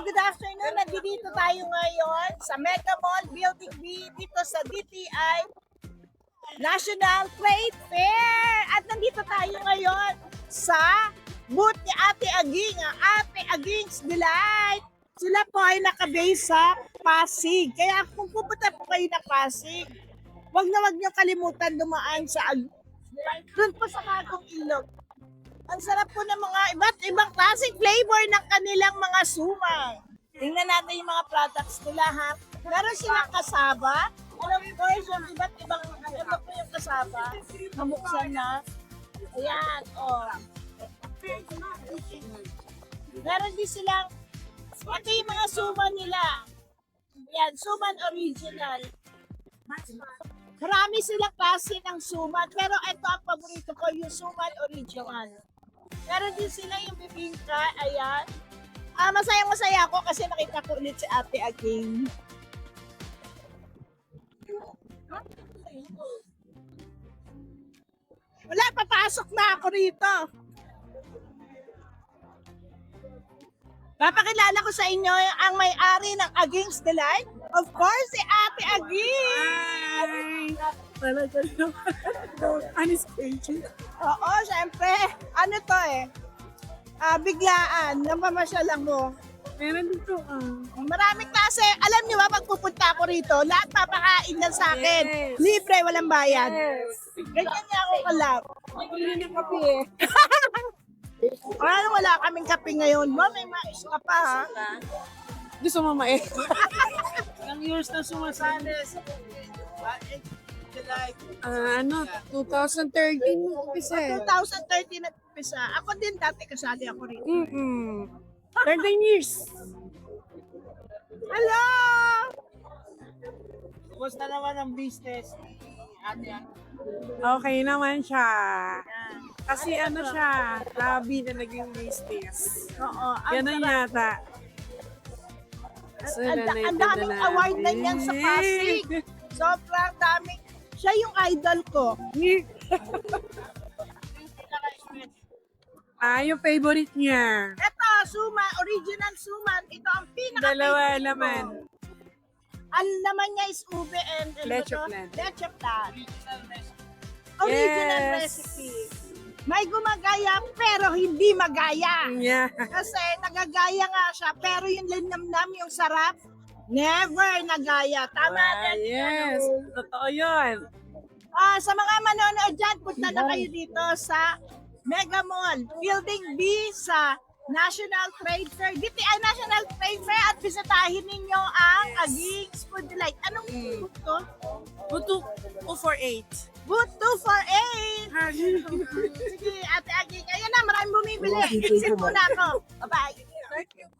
good afternoon. Nandito tayo ngayon sa Mega Mall Building B dito sa DTI National Trade Fair. At nandito tayo ngayon sa booth ni Ate Aging, ang Ate Aging's Delight. Sila po ay nakabase sa Pasig. Kaya kung pupunta po kayo na Pasig, wag niyo kalimutan dumaan sa doon po sa Kagong Ilog. Ang sarap po ng mga iba't ibang klaseng flavor ng kanilang mga sumay. Tingnan natin yung mga products nila, ha. Meron silang kasaba. Alam mo guys, yung iba't ibang ano po yung kasaba. Namuksan na. Ayan, oh. Meron din silang, ito yung mga suman nila. Ayan, suman original. Marami silang klase ng suman, pero ito ang paborito ko, yung suman original. Meron din sila yung bibingka, ayan. Masayang-masaya ako kasi nakita ko ulit si Ate Aging. Wala, papasok na ako rito. Papakilala ko sa inyo ang may-ari ng Aging's Delight. Of course, si Ate Aging! Talaga naman. Unexpected. Oo, syempre. Ano to eh? Biglaan. Namamasyal lang mo. Meron dito, Maraming klase. Alam niyo ba, pag pupunta ako rito, lahat papakain lang sa akin. Yes. Libre, walang bayad. Yes. Ganyan niya ako kalap. Hindi na kape eh. Wala kaming kape ngayon. Ma, may mais ka pa, ha? Gusto mo ma eh. Ilang years na sumasali sa 2013 mo umpisa eh. 2013 nag-umpisa. Ako din dati kasali ako rito. 13 years. Hello! Kumusta naman ang business ni Ate? Okay naman siya. Kasi ano siya, labi na naging business. Oo. Ganun yata. Ang daming award na niyan sa Pasig. Sobrang daming. Siya yung idol ko. Yung favorite niya. Ito, suman, original suman. Ito ang pinaka Dalawa naman. Ang laman niya is ube and Leche flan. Leche flan. Original Yes. recipe. May gumagaya pero hindi magaya. Yeah. Kasi nagagaya nga siya pero yung linamnam, yung sarap, never nagaya. Tama din. Yes. Totoo yun. Sa mga manonood dyan, punta na kayo dito sa Mega Mall, Building B sa National Trade Fair, DTI National Trade Fair, at bisitahin ninyo ang Aging's Food Delight. Anong food to? Buto 248. Booth 248! Sige, Ate Aging. Ayan na, maraming bumibili. Exit muna ako. Bye-bye. Thank you.